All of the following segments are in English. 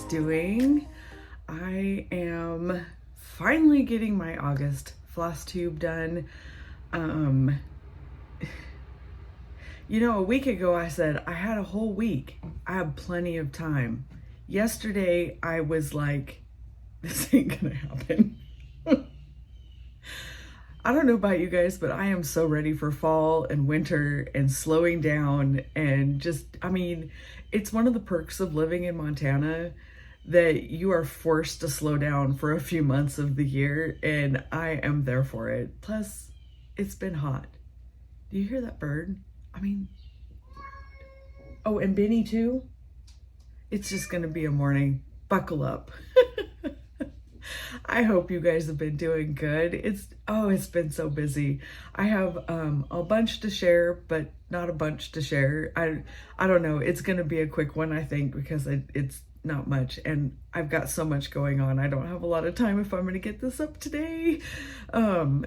doing? I am finally getting my August Flosstube done. You know, a week ago I said I had a whole week. I have plenty of time. Yesterday I was like, this ain't gonna happen. I don't know about you guys, but I am so ready for fall and winter and slowing down and just, I mean, it's one of the perks of living in Montana that you are forced to slow down for a few months of the year, and I am there for it. Plus, it's been hot. Do you hear that bird? I mean, oh, and Benny too? It's just gonna be a morning. Buckle up. I hope you guys have been doing good. It's been so busy. I have a bunch to share, but not a bunch to share. I don't know. It's going to be a quick one, I think, because it's not much, and I've got so much going on. I don't have a lot of time if I'm going to get this up today.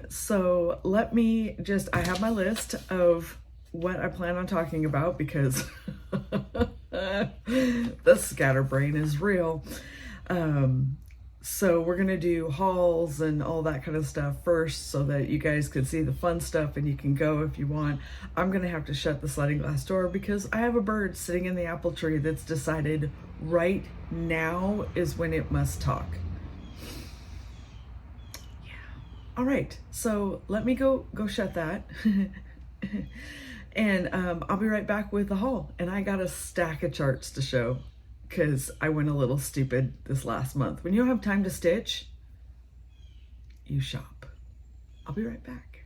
So let me just, I have my list of what I plan on talking about because the scatterbrain is real. So we're gonna do hauls and all that kind of stuff first so that you guys can see the fun stuff and you can go if you want. I'm gonna have to shut the sliding glass door because I have a bird sitting in the apple tree that's decided right now is when it must talk. Yeah. All right, so let me go shut that. And I'll be right back with the haul. And I got a stack of charts to show, because I went a little stupid this last month. When you don't have time to stitch, you shop. I'll be right back.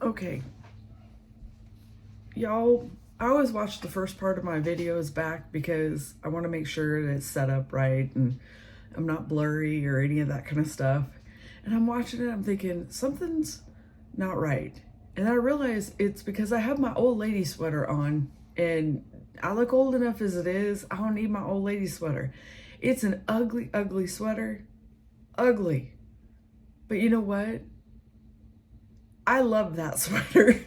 Okay. Y'all, I always watch the first part of my videos back because I want to make sure that it's set up right and I'm not blurry or any of that kind of stuff. And I'm watching it, I'm thinking, something's not right. And I realize it's because I have my old lady sweater on, and I look old enough as it is. I don't need my old lady sweater. It's an ugly, ugly sweater. Ugly. But you know what? I love that sweater.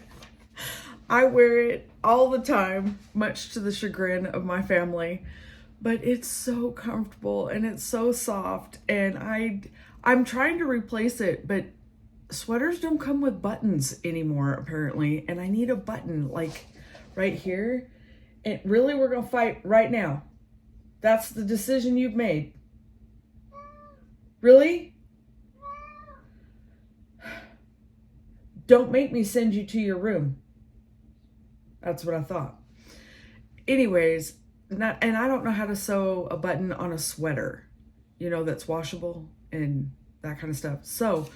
I wear it all the time, much to the chagrin of my family. But it's so comfortable and it's so soft. And I'm trying to replace it, but sweaters don't come with buttons anymore, apparently. And I need a button like right here. And really, we're gonna fight right now. That's the decision you've made. Really? Don't make me send you to your room. That's what I thought. Anyways, and I don't know how to sew a button on a sweater, you know, that's washable and that kind of stuff. So,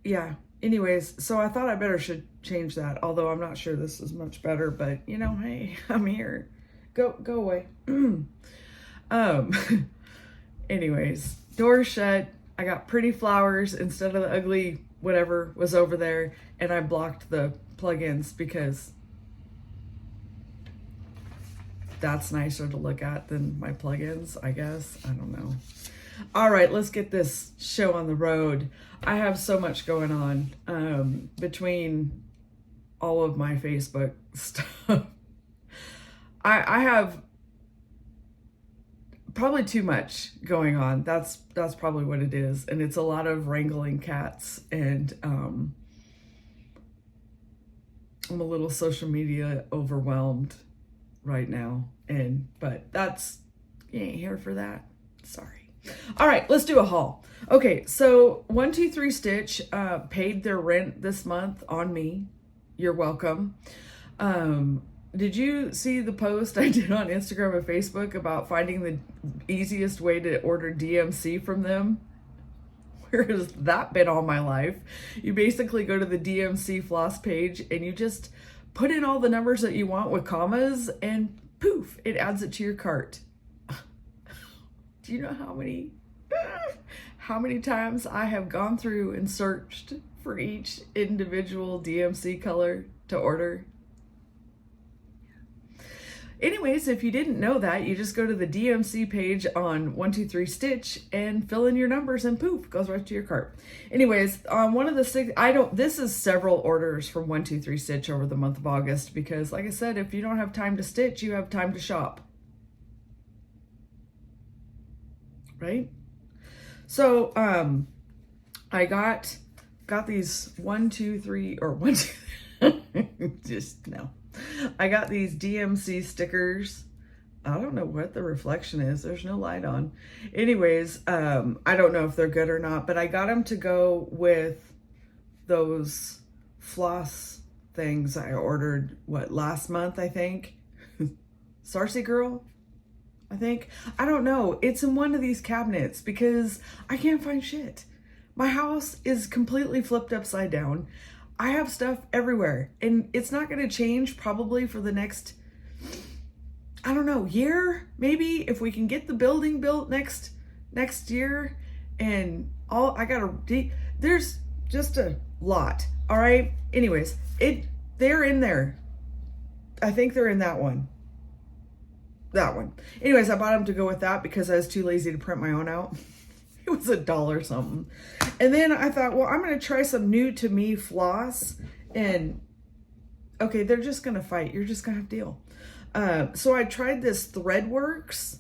yeah. Anyways, so I thought I should change that, although I'm not sure this is much better, but you know, hey, I'm here. Go away. Anyways, door shut. I got pretty flowers instead of the ugly whatever was over there, and I blocked the plugins because that's nicer to look at than my plugins, I guess. I don't know. All right, let's get this show on the road. I have so much going on between all of my Facebook stuff. I have probably too much going on. That's probably what it is. And it's a lot of wrangling cats, and I'm a little social media overwhelmed right now. But you ain't here for that. Sorry. All right, let's do a haul. Okay, so 123 Stitch paid their rent this month on me. You're welcome. Did you see the post I did on Instagram and Facebook about finding the easiest way to order DMC from them? Where has that been all my life? You basically go to the DMC floss page and you just put in all the numbers that you want with commas, and poof, it adds it to your cart. Do you know how many times I have gone through and searched for each individual DMC color to order? Anyways, if you didn't know that, you just go to the DMC page on 123 Stitch and fill in your numbers, and poof, goes right to your cart. Anyways, on one of the six, this is several orders from 123 Stitch over the month of August, because like I said, if you don't have time to stitch, you have time to shop. right? So I got these 1, 2, 3, or 1, 2, just no. I got these DMC stickers. I don't know what the reflection is. There's no light on. Anyways, I don't know if they're good or not, but I got them to go with those floss things I ordered, what, last month, I think? Sarcy Girl, I think. I don't know. It's in one of these cabinets because I can't find shit. My house is completely flipped upside down. I have stuff everywhere, and it's not going to change probably for the next, I don't know, year, maybe, if we can get the building built next year. And all I gotta, there's just a lot. All right. Anyways, they're in there. I think they're in that one. That one. Anyways, I bought them to go with that because I was too lazy to print my own out. It was $1 something. And then I thought, well, I'm going to try some new to me floss. And okay, they're just going to fight. You're just going to have to deal. So I tried this Threadworks.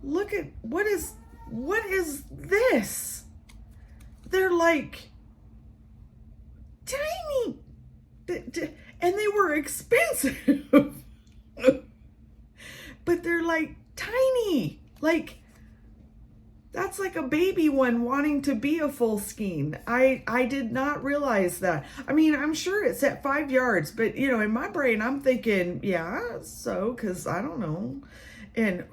Look at, what is this? They're like tiny. And they were expensive. But they're like tiny. Like, that's like a baby one wanting to be a full skein. I did not realize that. I mean, I'm sure it's at 5 yards, but you know, in my brain, I'm thinking, yeah, so, cause I don't know. And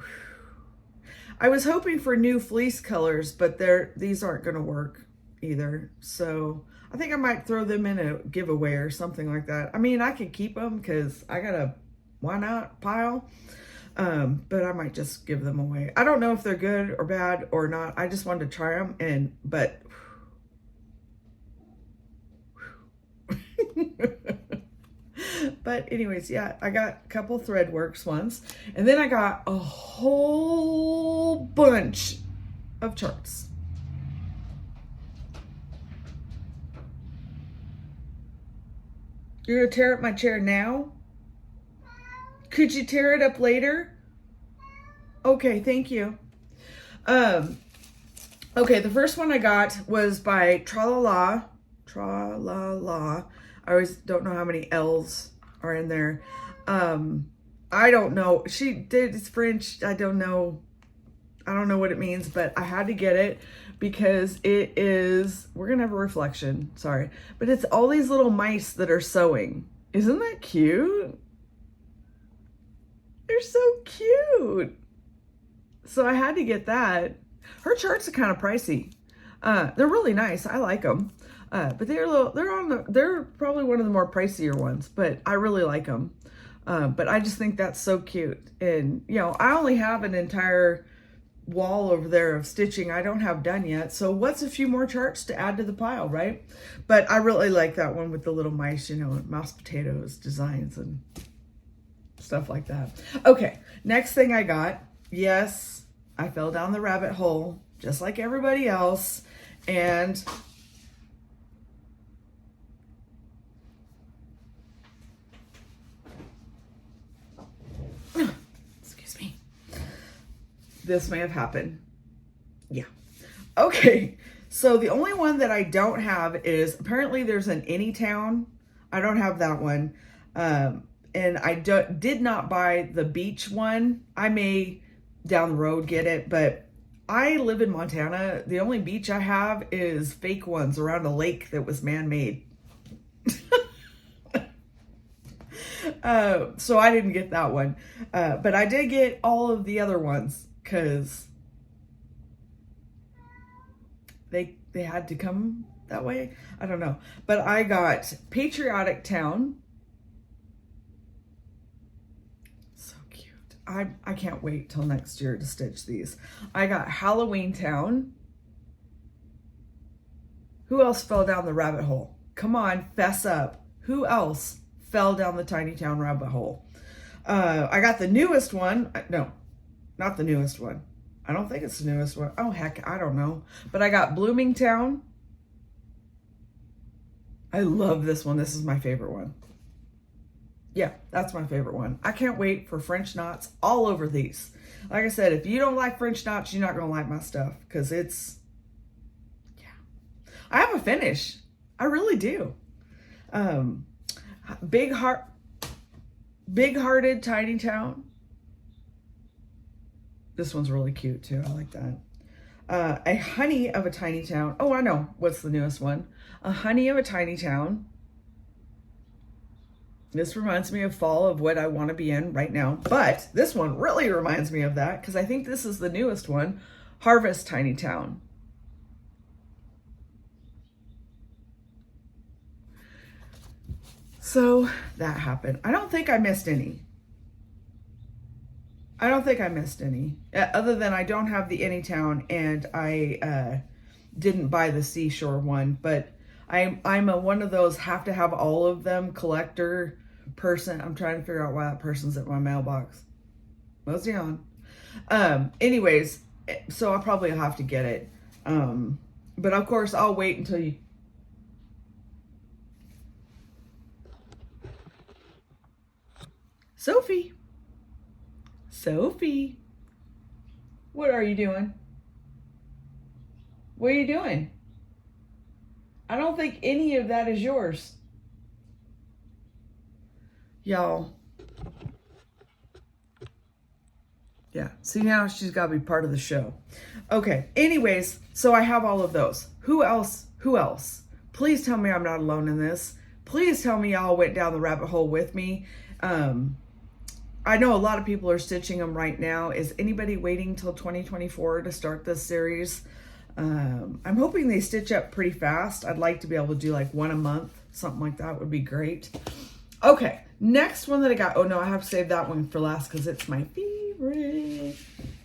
I was hoping for new fleece colors, but these aren't gonna work either. So I think I might throw them in a giveaway or something like that. I mean, I could keep them cause I got a why not pile. But I might just give them away. I don't know if they're good or bad or not. I just wanted to try them, but but anyways, yeah, I got a couple Threadworks ones, and then I got a whole bunch of charts. You're gonna tear up my chair now? Could you tear it up later? Okay, thank you. Okay, the first one I got was by Tralala. Tralala. I always don't know how many L's are in there. I don't know. She did, it's French. I don't know what it means, but I had to get it because it is, we're gonna have a reflection, sorry. But it's all these little mice that are sewing. Isn't that cute? They're so cute. So I had to get that. Her charts are kind of pricey. They're really nice. I like them. But they're probably one of the more pricier ones, but I really like them. But I just think that's so cute. And you know, I only have an entire wall over there of stitching I don't have done yet. So what's a few more charts to add to the pile, right? But I really like that one with the little mice, you know, MousePotatoDesigns and stuff like that. Okay, next thing I got, yes, I fell down the rabbit hole just like everybody else, and excuse me, this may have happened. Yeah. Okay, so the only one that I don't have is, apparently there's an Anytown. I don't have that one. And I did not buy the beach one. I may down the road get it, but I live in Montana. The only beach I have is fake ones around a lake that was man-made. So I didn't get that one. But I did get all of the other ones because they had to come that way. I don't know. But I got Patriotic Town. I can't wait till next year to stitch these. I got Halloween Town. Who else fell down the rabbit hole? Come on, fess up. Who else fell down the Tiny Town rabbit hole? I got the newest one. No, not the newest one. I don't think it's the newest one. Oh, heck, I don't know. But I got Blooming Town. I love this one. This is my favorite one. Yeah, that's my favorite one. I can't wait for French knots all over these. Like I said, if you don't like French knots, you're not going to like my stuff because it's, yeah. I have a finish. I really do. Big-hearted tiny town. This one's really cute too. I like that. A honey of a tiny town. Oh, I know. What's the newest one? A honey of a tiny town. This reminds me of fall of what I want to be in right now. But this one really reminds me of that because I think this is the newest one. Harvest Tiny Town. So that happened. I don't think I missed any. Other than I don't have the Anytown and I didn't buy the Seashore one. But I'm one of those have to have all of them collector person. I'm trying to figure out why that person's at my mailbox. Mosey on. Anyways, so I'll probably have to get it. But of course, I'll wait until you. Sophie, what are you doing? What are you doing? I don't think any of that is yours. Y'all. Yeah, see now she's got to be part of the show. Okay, anyways, so I have all of those. Who else? Please tell me I'm not alone in this. Please tell me y'all went down the rabbit hole with me. I know a lot of people are stitching them right now. Is anybody waiting till 2024 to start this series? I'm hoping they stitch up pretty fast. I'd like to be able to do like one a month. Something like that would be great. Okay, next one that I got. Oh no, I have to save that one for last because it's my favorite.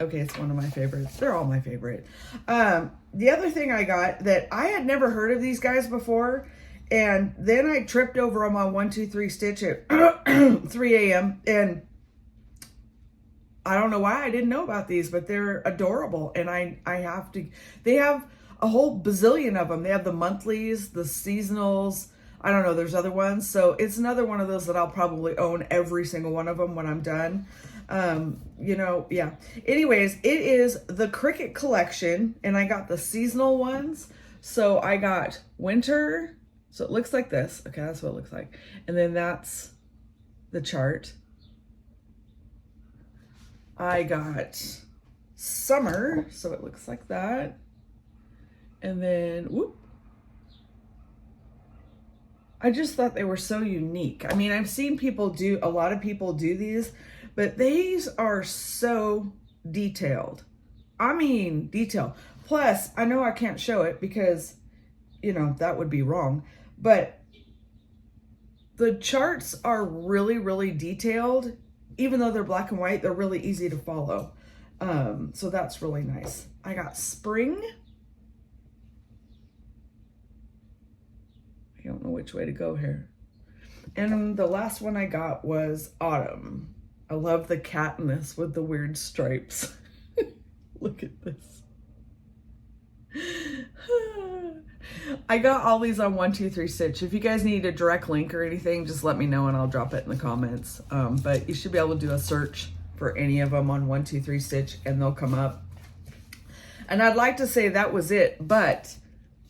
Okay, it's one of my favorites. They're all my favorite. The other thing I got that I had never heard of these guys before, and then I tripped over them on 1-2-3 Stitch at 3 a.m. and I don't know why I didn't know about these, but they're adorable. And I have to, they have a whole bazillion of them. They have the monthlies, the seasonals. I don't know, there's other ones. So it's another one of those that I'll probably own every single one of them when I'm done. You know, yeah. Anyways, it is the Cricut collection and I got the seasonal ones. So I got winter. So it looks like this. Okay, that's what it looks like. And then that's the chart. I got summer, so it looks like that. And then, whoop. I just thought they were so unique. I mean, I've seen people do, a lot of people do these, but these are so detailed. I mean, detailed. Plus, I know I can't show it because, you know, that would be wrong. But the charts are really, really detailed. Even though they're black and white, they're really easy to follow. So that's really nice. I got spring. I don't know which way to go here. And the last one I got was autumn. I love the cat in this with the weird stripes. Look at this. I got all these on 1-2-3 Stitch. If you guys need a direct link or anything, just let me know and I'll drop it in the comments. But you should be able to do a search for any of them on 1-2-3 Stitch and they'll come up. And I'd like to say that was it, but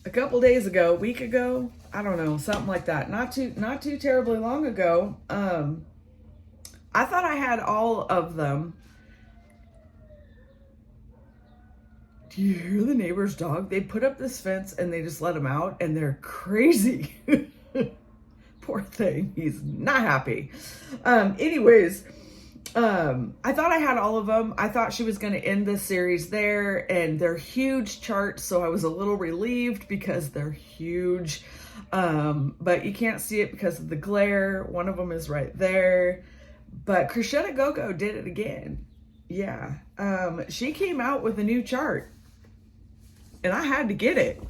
a couple days ago, a week ago, I don't know, something like that. Not too terribly long ago, I thought I had all of them. Do you hear the neighbor's dog? They put up this fence and they just let him out and they're crazy. Poor thing. He's not happy. Anyways, I thought I had all of them. I thought she was going to end this series there and they're huge charts. So I was a little relieved because they're huge. But you can't see it because of the glare. One of them is right there. But Crochet Go-Go did it again. Yeah. She came out with a new chart. And I had to get it.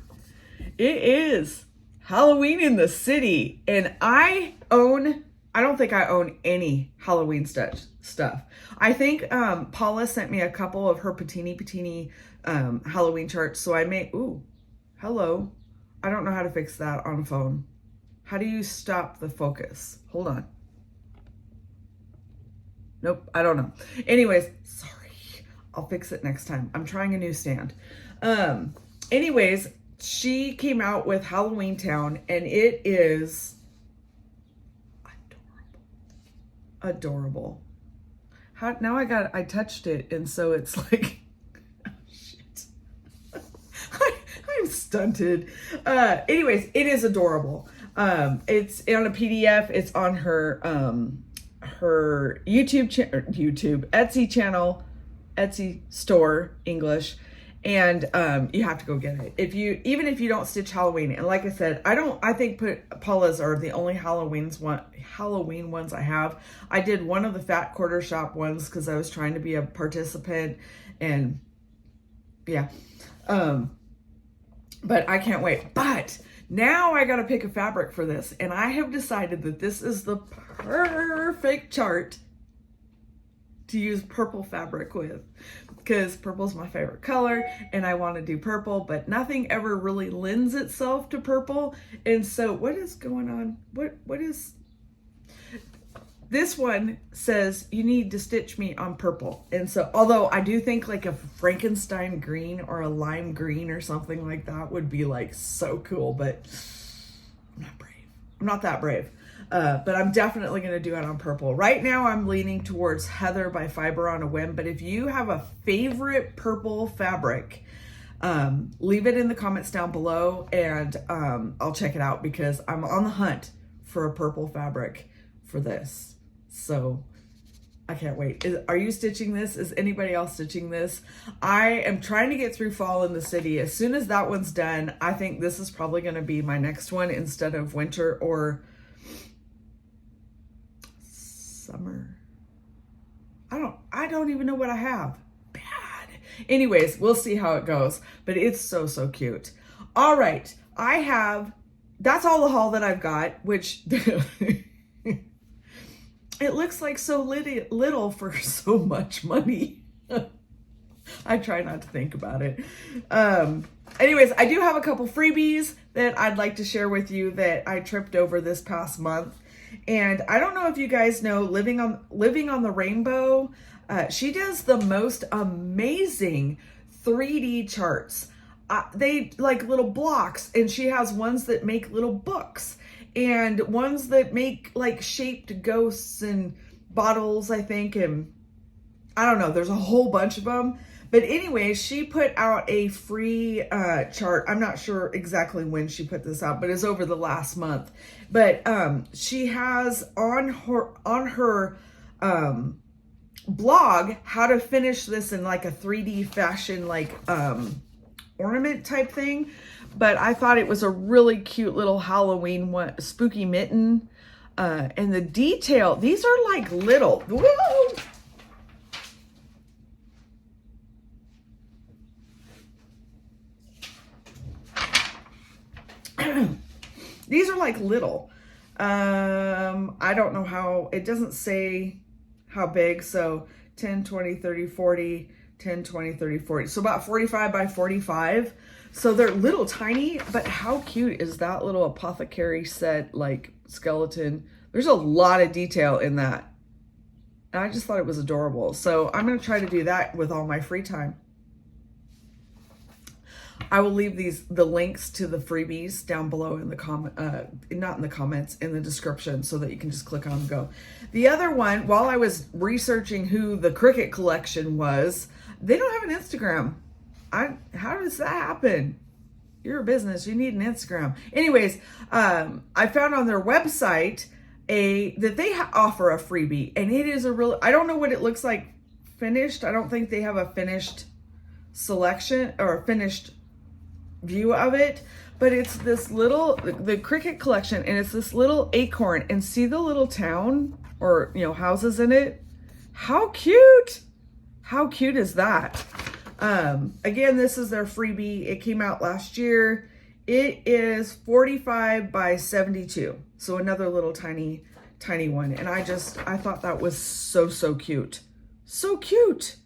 It is Halloween in the City. And I don't think I own any Halloween stuff. I think Paula sent me a couple of her Puntini Halloween charts. So I made, ooh, hello. I don't know how to fix that on phone. How do you stop the focus? Hold on. Nope, I don't know. Anyways, sorry. I'll fix it next time. I'm trying a new stand. Anyways, she came out with Halloween Town, and it is adorable. Now I touched it, and so it's like, oh, shit. I'm stunted. Anyways, it is adorable. It's on a PDF. It's on her Etsy channel, Etsy store, English. And you have to go get it. Even if you don't stitch Halloween, and like I said, I think Paula's are the only Halloween ones I have. I did one of the Fat Quarter Shop ones because I was trying to be a participant, and yeah. But I can't wait. But now I got to pick a fabric for this, and I have decided that this is the perfect chart to use purple fabric with, because purple's my favorite color and I want to do purple, but nothing ever really lends itself to purple. And so what is going on? What is this one says you need to stitch me on purple. And so, although I do think like a Frankenstein green or a lime green or something like that would be like so cool, but I'm not brave. I'm not that brave. But I'm definitely going to do it on purple. Right now I'm leaning towards Heather by Fiber on a Whim, but if you have a favorite purple fabric, leave it in the comments down below, and I'll check it out, because I'm on the hunt for a purple fabric for this. So I can't wait. Are you stitching this? Is anybody else stitching this? I am trying to get through Fall in the City. As soon as that one's done, I think this is probably going to be my next one instead of winter or summer. I don't even know what I have. Bad. Anyways, we'll see how it goes, but it's so cute. All right. That's all the haul that I've got, which it looks like so little for so much money. I try not to think about it. Anyways, I do have a couple freebies that I'd like to share with you that I tripped over this past month. And I don't know if you guys know Living on the Rainbow. She does the most amazing 3D charts. They like little blocks, and she has ones that make little books and ones that make like shaped ghosts and bottles, I think. And I don't know, there's a whole bunch of them. But anyway, she put out a free chart. I'm not sure exactly when she put this out, but it's over the last month. But she has on her blog how to finish this in like a 3D fashion, like ornament type thing. But I thought it was a really cute little Halloween one, spooky mitten. And the detail, these are like little. Whoa! These are like little. I don't know how, it doesn't say how big. So 10, 20, 30, 40, 10, 20, 30, 40. So about 45 by 45. So they're little tiny, but how cute is that little apothecary set, like skeleton? There's a lot of detail in that. And I just thought it was adorable. So I'm going to try to do that with all my free time. I will leave the links to the freebies down below in the not in the comments, in the description, so that you can just click on and go. The other one, while I was researching who the Cricut collection was, they don't have an Instagram. How does that happen? You're a business, you need an Instagram. Anyways, I found on their website that they offer a freebie, and it is I don't know what it looks like finished. I don't think they have a finished selection or a finished view of it, but it's this little, the Cricut collection, and it's this little acorn, and see the little town or, you know, houses in it. How cute is that? Again, this is their freebie. It came out last year. It is 45 by 72, so another little tiny one. And I thought that was so cute, so cute.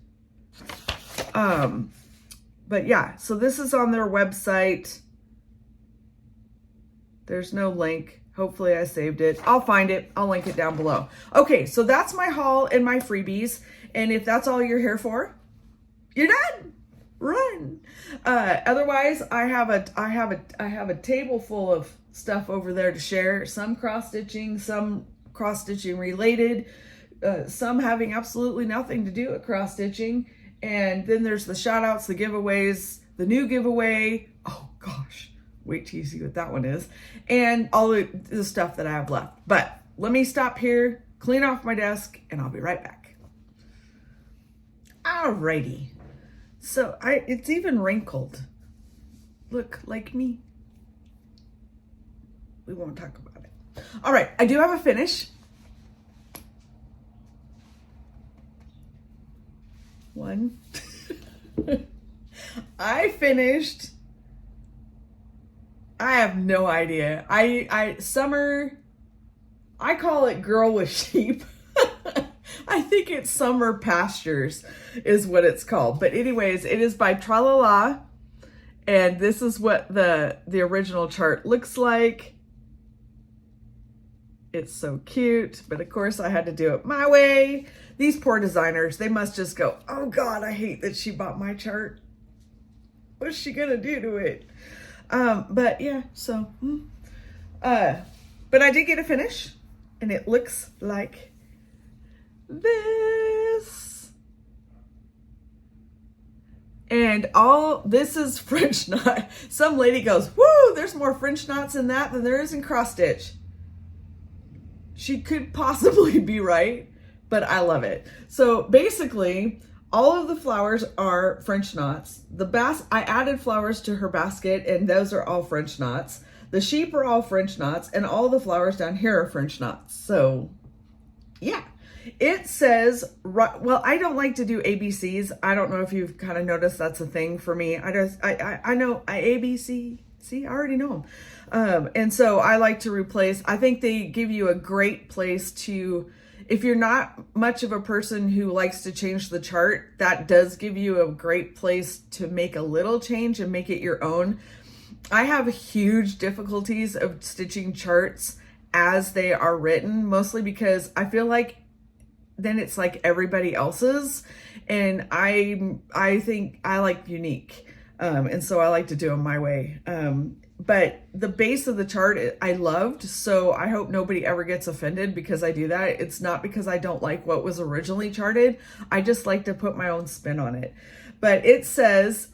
But yeah, so this is on their website. There's no link. Hopefully I saved it. I'll find it. I'll link it down below. Okay, so that's my haul and my freebies. And if that's all you're here for, you're done. Run. Otherwise, I have a table full of stuff over there to share. Some cross stitching, some cross stitching related, some having absolutely nothing to do with cross stitching. And then there's the shout outs, the giveaways, the new giveaway. Oh gosh, wait till you see what that one is. And all the stuff that I have left. But let me stop here, clean off my desk, and I'll be right back. Alrighty. So it's even wrinkled. Look, like me. We won't talk about it. All right, I do have a finish. One. I finished. I have no idea. Summer, I call it Girl with Sheep. I think it's Summer Pastures is what it's called. But anyways, it is by Tralala. And this is what the original chart looks like. It's so cute. But of course I had to do it my way. These poor designers, they must just go, oh God, I hate that she bought my chart. What's she gonna do to it? But yeah, so, but I did get a finish and it looks like this. And all this is French knot. Some lady goes, woo, there's more French knots in that than there is in cross stitch. She could possibly be right, but I love it. So basically, all of the flowers are French knots. I added flowers to her basket, and those are all French knots. The sheep are all French knots, and all the flowers down here are French knots. So yeah. It says, well, I don't like to do ABCs. I don't know if you've kind of noticed that's a thing for me. I know ABC. See, I already know them. And so I like to replace. I think they give you a great place to, if you're not much of a person who likes to change the chart, that does give you a great place to make a little change and make it your own. I have huge difficulties of stitching charts as they are written, mostly because I feel like then it's like everybody else's, and I think I like unique, and so I like to do them my way. But the base of the chart I loved, so I hope nobody ever gets offended because I do that. It's not because I don't like what was originally charted. I just like to put my own spin on it. But it says,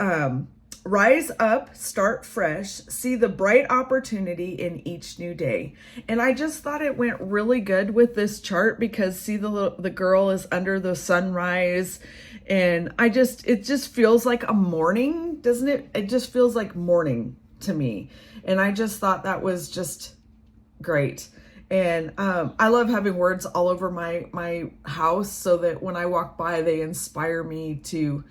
rise up, start fresh, see the bright opportunity in each new day. And I just thought it went really good with this chart because see the girl is under the sunrise, and it just feels like a morning, doesn't it? It just feels like morning to me. And I just thought that was just great. And I love having words all over my house so that when I walk by, they inspire me to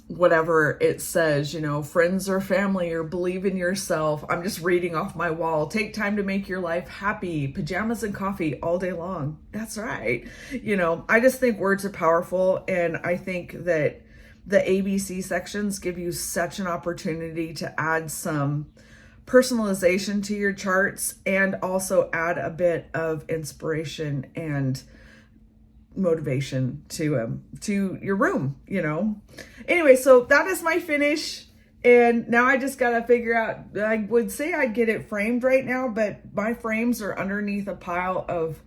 whatever it says, you know, friends or family, or believe in yourself. I'm just reading off my wall. Take time to make your life happy. Pajamas and coffee all day long. That's right. You know, I just think words are powerful. And I think that the ABC sections give you such an opportunity to add some personalization to your charts and also add a bit of inspiration and motivation to your room, you know. Anyway, so that is my finish, and now I just gotta figure out, I would say I'd get it framed right now, but my frames are underneath a pile of,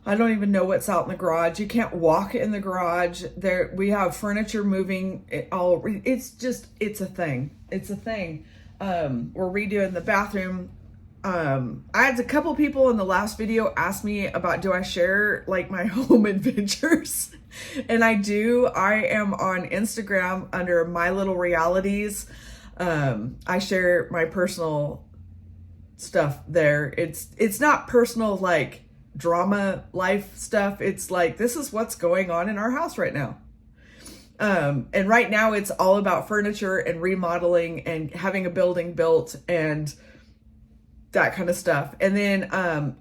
I don't even know what's out in the garage. You can't walk in the garage. There we have furniture moving. It's a thing. We're redoing the bathroom. I had a couple people in the last video ask me about, do I share like my home adventures? And I do. I am on Instagram under My Little Realities. I share my personal stuff there. It's not personal like drama life stuff. It's like, this is what's going on in our house right now. And right now it's all about furniture and remodeling and having a building built and that kind of stuff. And then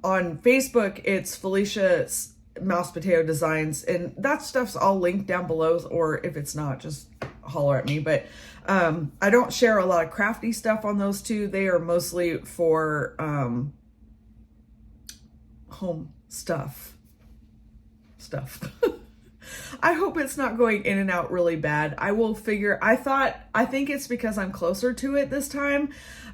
on Facebook, it's Felicia's MousePotatoDesigns, and that stuff's all linked down below, or if it's not, just holler at me. But I don't share a lot of crafty stuff on those two. They are mostly for home stuff. I hope it's not going in and out really bad. I will figure, I think it's because I'm closer to it this time.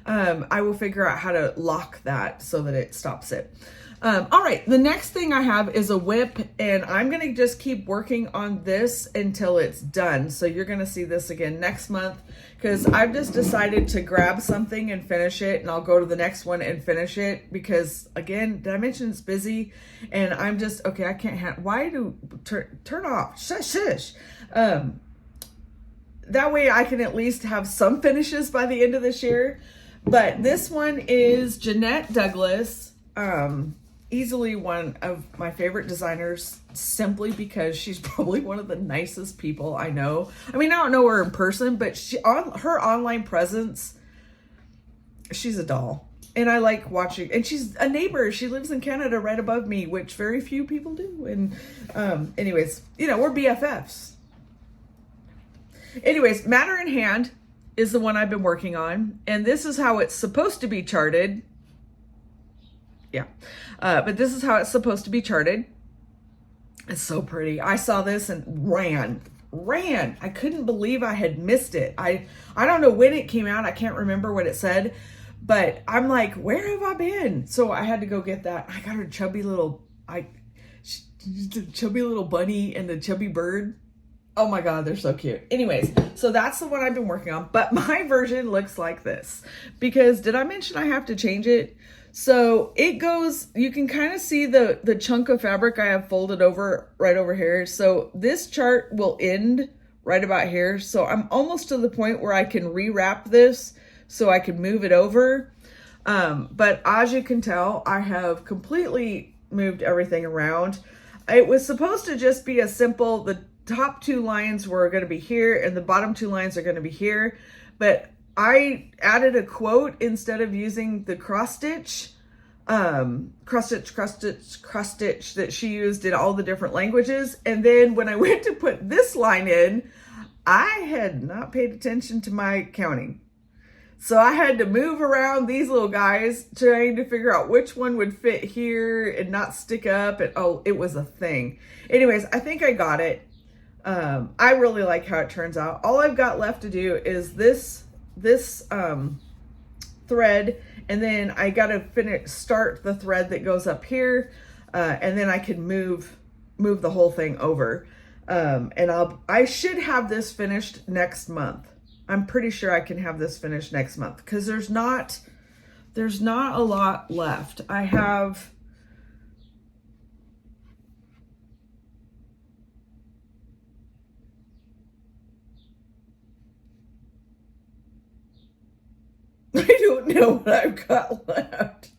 I will figure out how to lock that so that it stops it. All right, the next thing I have is a whip, and I'm gonna just keep working on this until it's done. So you're gonna see this again next month, because I've just decided to grab something and finish it, and I'll go to the next one and finish it, because again, did I mention it's busy? And I'm just, okay, I can't why do, turn off, shush. That way I can at least have some finishes by the end of this year. But this one is Jeanette Douglas. Easily one of my favorite designers, simply because she's probably one of the nicest people I know. I mean, I don't know her in person, but her online presence, she's a doll. And I like watching, and she's a neighbor. She lives in Canada right above me, which very few people do. And anyways, you know, we're BFFs. Anyways, Matter in Hand is the one I've been working on. And this is how it's supposed to be charted. Yeah. But this is how it's supposed to be charted. It's so pretty. I saw this and ran. I couldn't believe I had missed it. I don't know when it came out. I can't remember what it said, but I'm like, where have I been? So I had to go get that. I got her chubby little, the chubby little bunny and the chubby bird. Oh my God, they're so cute. Anyways, so that's the one I've been working on, but my version looks like this, because did I mention I have to change it? So it goes, you can kind of see the chunk of fabric I have folded over right over here. So this chart will end right about here. So I'm almost to the point where I can rewrap this so I can move it over. But as you can tell, I have completely moved everything around. It was supposed to just be a simple, the top two lines were going to be here and the bottom two lines are going to be here. But I added a quote instead of using the cross stitch that she used in all the different languages. And then when I went to put this line in, I had not paid attention to my counting. So I had to move around these little guys trying to figure out which one would fit here and not stick up. And oh, it was a thing. Anyways, I think I got it. I really like how it turns out. All I've got left to do is this thread, and then I gotta start the thread that goes up here, and then I can move the whole thing over, and I should have this finished next month. I'm pretty sure I can have this finished next month, because there's not a lot left. I have I don't know what I've got left.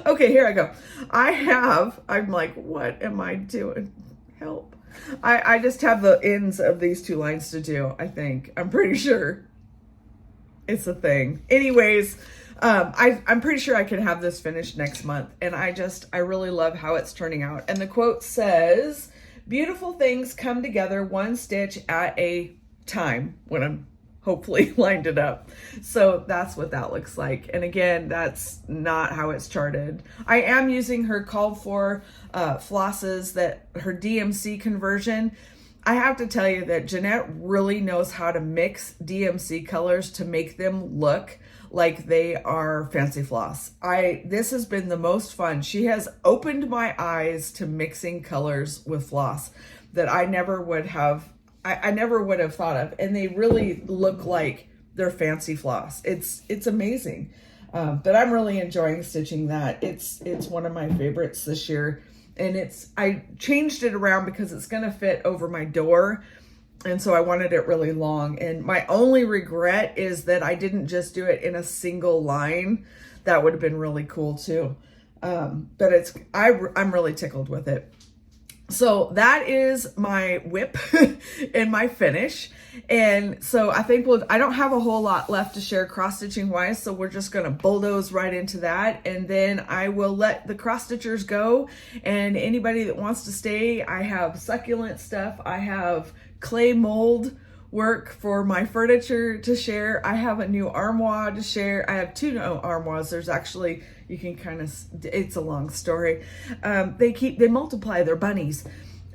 Okay, here I go. I'm like, what am I doing? Help. I just have the ends of these two lines to do, I think. I'm pretty sure it's a thing. Anyways, I'm pretty sure I can have this finished next month. And I really love how it's turning out. And the quote says, beautiful things come together one stitch at a time, when I'm hopefully lined it up. So that's what that looks like. And again, that's not how it's charted. I am using her called for flosses, that her DMC conversion. I have to tell you that Jeanette really knows how to mix DMC colors to make them look like they are fancy floss. This has been the most fun. She has opened my eyes to mixing colors with floss that I never would have thought of, and they really look like they're fancy floss. It's amazing. But I'm really enjoying stitching that. It's one of my favorites this year, and I changed it around because it's gonna fit over my door, and so I wanted it really long. And my only regret is that I didn't just do it in a single line. That would have been really cool too. But I'm really tickled with it. So that is my whip and my finish. And so I think I don't have a whole lot left to share cross stitching wise. So we're just going to bulldoze right into that. And then I will let the cross stitchers go. And anybody that wants to stay, I have succulent stuff. I have clay mold work for my furniture to share. I have a new armoire to share. I have two new armoires. There's actually, you can kind of, it's a long story. They multiply their bunnies.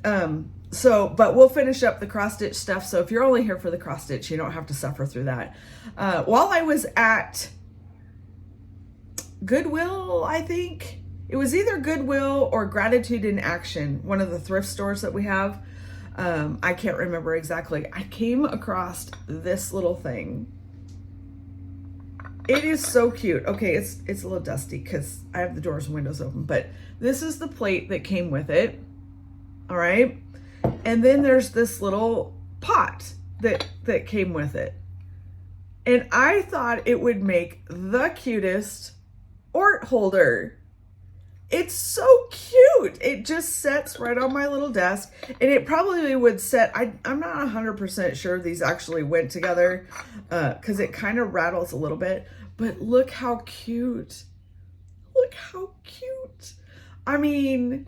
But we'll finish up the cross stitch stuff. So if you're only here for the cross stitch, you don't have to suffer through that. While I was at Goodwill, I think it was either Goodwill or Gratitude in Action, one of the thrift stores that we have. I can't remember exactly. I came across this little thing. It is so cute. Okay, it's a little dusty because I have the doors and windows open, but this is the plate that came with it. All right. And then there's this little pot that came with it. And I thought it would make the cutest ort holder. It's so cute. It just sets right on my little desk, and it probably would set, I'm not 100% sure these actually went together because it kind of rattles a little bit, but look how cute. Look how cute. I mean,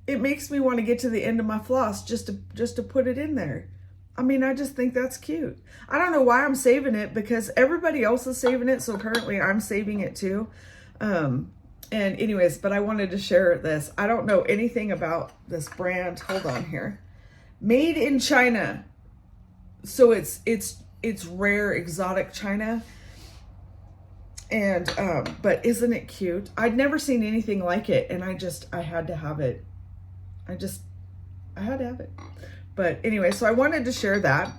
it makes me want to get to the end of my floss just to put it in there. I mean, I just think that's cute. I don't know why I'm saving it, because everybody else is saving it, so apparently I'm saving it too. And anyways, but I wanted to share this. I don't know anything about this brand. Hold on here. Made in China. So it's rare, exotic China. And, but isn't it cute? I'd never seen anything like it, and I had to have it. I had to have it. But anyway, so I wanted to share that.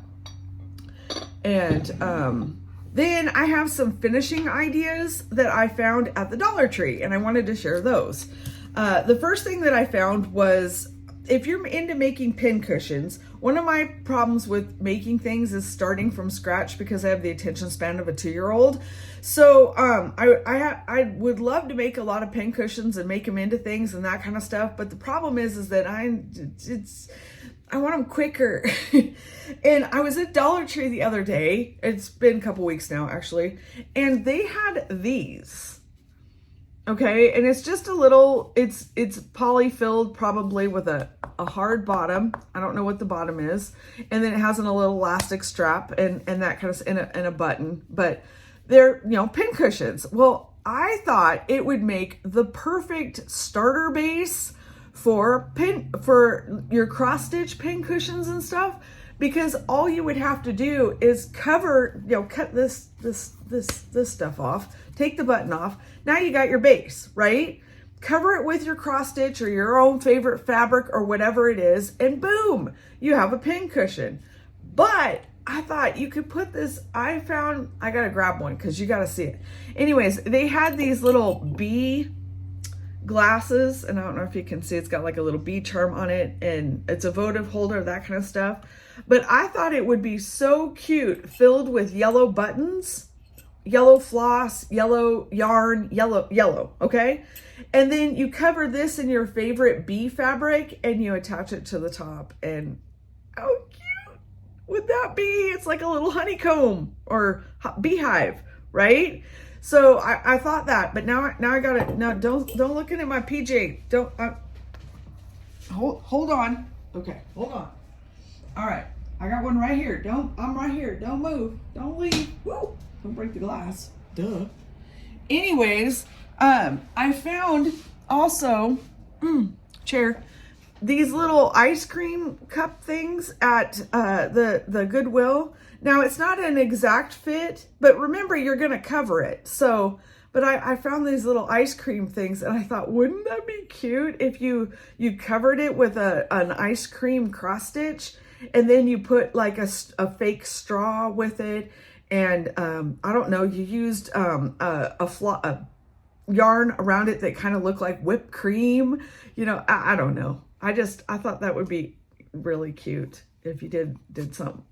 And, then I have some finishing ideas that I found at the Dollar Tree, and I wanted to share those. The first thing that I found was, if you're into making pin cushions, one of my problems with making things is starting from scratch because I have the attention span of a 2-year-old. So I would love to make a lot of pin cushions and make them into things and that kind of stuff. But the problem is that I want them quicker. And I was at Dollar Tree the other day. It's been a couple weeks now, actually. And they had these. Okay. And it's just a little, it's poly filled, probably with a hard bottom. I don't know what the bottom is. And then it has a little elastic strap and that kind of, and a button. But they're, pin cushions. Well, I thought it would make the perfect starter base for your cross stitch pin cushions and stuff, because all you would have to do is cover, cut this stuff off, take the button off. Now you got your base, right? Cover it with your cross stitch or your own favorite fabric or whatever it is, and boom, you have a pin cushion. But I thought you could put this, I gotta grab one because you gotta see it. Anyways, they had these little bee glasses, and I don't know if you can see, it's got like a little bee charm on it, and it's a votive holder, that kind of stuff. But I thought it would be so cute, filled with yellow buttons, yellow floss, yellow yarn, yellow, okay? And then you cover this in your favorite bee fabric and you attach it to the top, and how cute would that be? It's like a little honeycomb or beehive, right? So I thought that, but now I got it. Now don't look at my PJ. Don't hold on. Okay, hold on. All right, I got one right here. I'm right here. Don't move. Don't leave. Woo! Don't break the glass. Duh. Anyways, I found also chair these little ice cream cup things at the Goodwill. Now, it's not an exact fit, but remember, you're going to cover it. So, but I found these little ice cream things, and I thought, wouldn't that be cute if you covered it with an ice cream cross stitch, and then you put like a fake straw with it, and I don't know, you used a yarn around it that kind of looked like whipped cream. I don't know. I thought that would be really cute if you did something.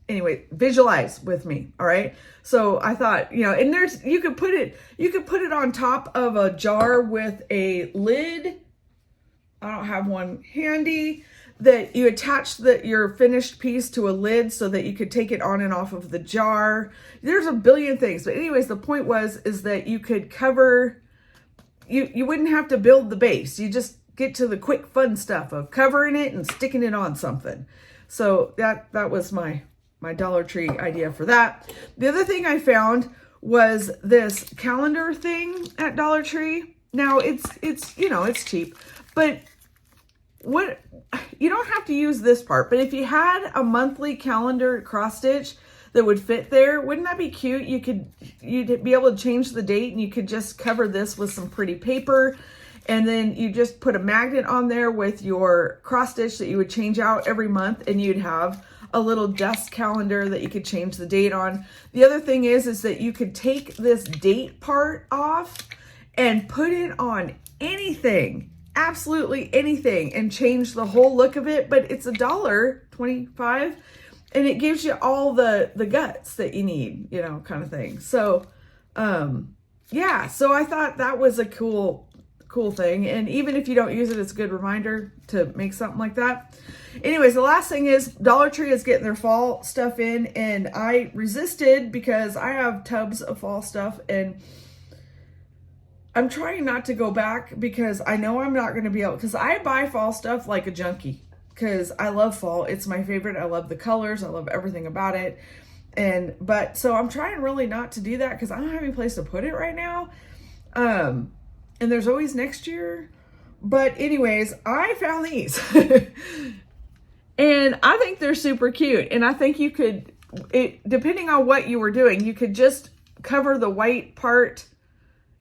Anyway, visualize with me, all right? So I thought, and you could put it on top of a jar with a lid I don't have one handy, that you attach your finished piece to a lid so that you could take it on and off of the jar. There's a billion things. But anyways, the point is that you could cover, you wouldn't have to build the base. You just get to the quick fun stuff of covering it and sticking it on something. So that was my Dollar Tree idea for that. The other thing I found was this calendar thing at Dollar Tree. Now it's you know, it's cheap, but you don't have to use this part, but if you had a monthly calendar cross stitch that would fit there, wouldn't that be cute? You'd be able to change the date, and you could just cover this with some pretty paper, and then you just put a magnet on there with your cross stitch that you would change out every month, and you'd have a little desk calendar that you could change the date on. The other thing is that you could take this date part off and put it on anything, absolutely anything, and change the whole look of it. But it's $1.25, and it gives you all the guts that you need, you know, kind of thing. So yeah, so I thought that was a cool thing. And even if you don't use it, it's a good reminder to make something like that. Anyways, the last thing is Dollar Tree is getting their fall stuff in, and I resisted because I have tubs of fall stuff, and I'm trying not to go back because I know I'm not going to be able, because I buy fall stuff like a junkie because I love fall. It's my favorite. I love the colors. I love everything about it. But so I'm trying really not to do that because I don't have any place to put it right now. And there's always next year. But anyways, I found these and I think they're super cute. And I think you could, depending on what you were doing, you could just cover the white part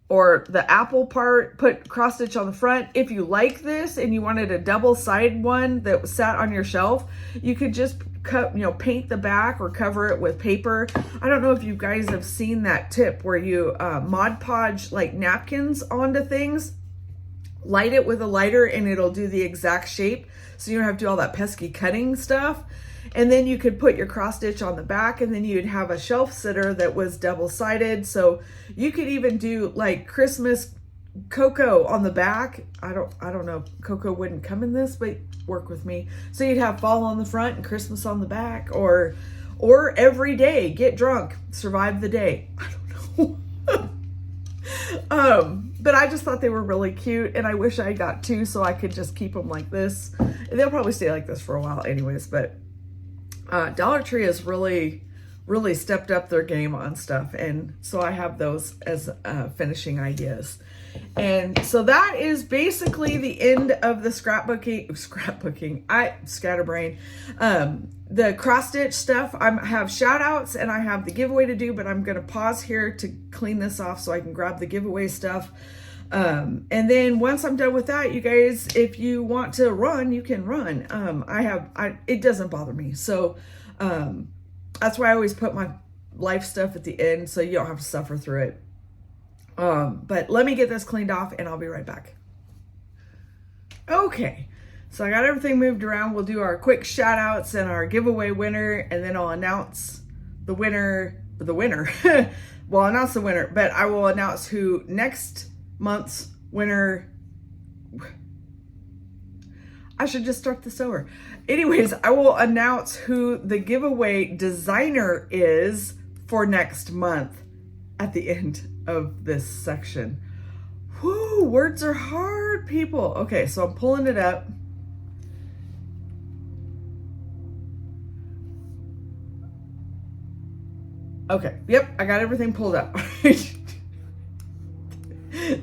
or the apple part, put cross stitch on the front. If you like this and you wanted a double-sided one that was sat on your shelf, you could just paint the back or cover it with paper. I don't know if you guys have seen that tip where you Mod Podge like napkins onto things, light it with a lighter, and it'll do the exact shape. So you don't have to do all that pesky cutting stuff. And then you could put your cross stitch on the back, and then you'd have a shelf sitter that was double-sided. So you could even do like Christmas cocoa on the back. I don't know, cocoa wouldn't come in this, but work with me. So you'd have fall on the front and Christmas on the back, or every day, get drunk, survive the day. I don't know. But I just thought they were really cute, and I wish I got two so I could just keep them like this. And they'll probably stay like this for a while anyways, but Dollar Tree has really stepped up their game on stuff, and so I have those as finishing ideas. And so that is basically the end of the scatterbrain. The cross stitch stuff, I have shout outs and I have the giveaway to do, but I'm going to pause here to clean this off so I can grab the giveaway stuff. And then once I'm done with that, you guys, if you want to run, you can run. It doesn't bother me. So, that's why I always put my life stuff at the end, so you don't have to suffer through it. But let me get this cleaned off and I'll be right back. Okay. So I got everything moved around. We'll do our quick shout outs and our giveaway winner, and then I'll announce the winner. Well, I'll announce the winner, but I will announce who next month's winner. I should just start this over. Anyways, I will announce who the giveaway designer is for next month at the end of this section. Whoo, words are hard, people. Okay, so I'm pulling it up. Okay, yep, I got everything pulled up.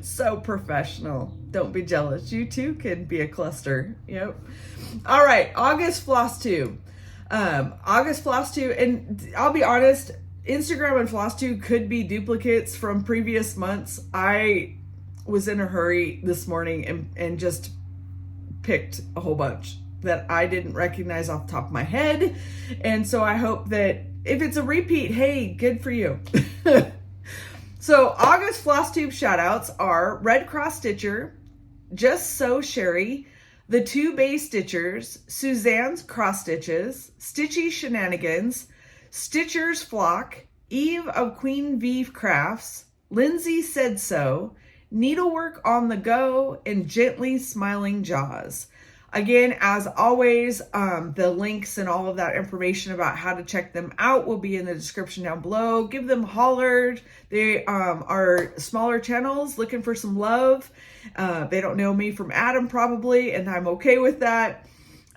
So professional. Don't be jealous. You too can be a cluster. Yep. All right, August Flosstube. August Flosstube, and I'll be honest, Instagram and Flosstube could be duplicates from previous months. I was in a hurry this morning and just picked a whole bunch that I didn't recognize off the top of my head. And so I hope that if it's a repeat, hey, good for you. So August Flosstube shoutouts are Red Cross Stitcher, Just So Sherry, The Two Base Stitchers, Suzanne's Cross Stitches, Stitchy Shenanigans, Stitcher's Flock, Eve of Queen V Crafts, Lindsay Said So, needlework on the go, and gently smiling jaws. Again, as always, the links and all of that information about how to check them out will be in the description down below. Give them a holler. They are smaller channels looking for some love. They don't know me from Adam probably, and I'm okay with that.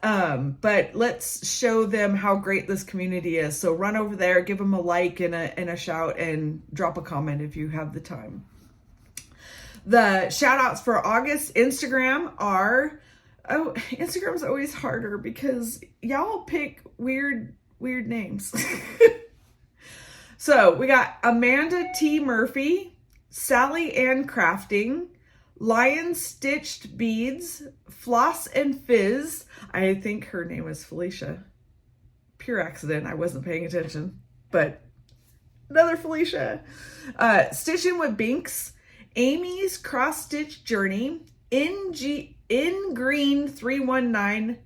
But let's show them how great this community is. So run over there, give them a like and a shout, and drop a comment if you have the time. The shout outs for August Instagram are, Instagram's always harder because y'all pick weird names. So we got Amanda T. Murphy, Sally Ann Crafting, Lion Stitched Beads, Floss and Fizz. I think her name is Felicia. Pure accident. I wasn't paying attention, but another Felicia. Stitching with Binks, Amy's Cross Stitch Journey, In Green 319,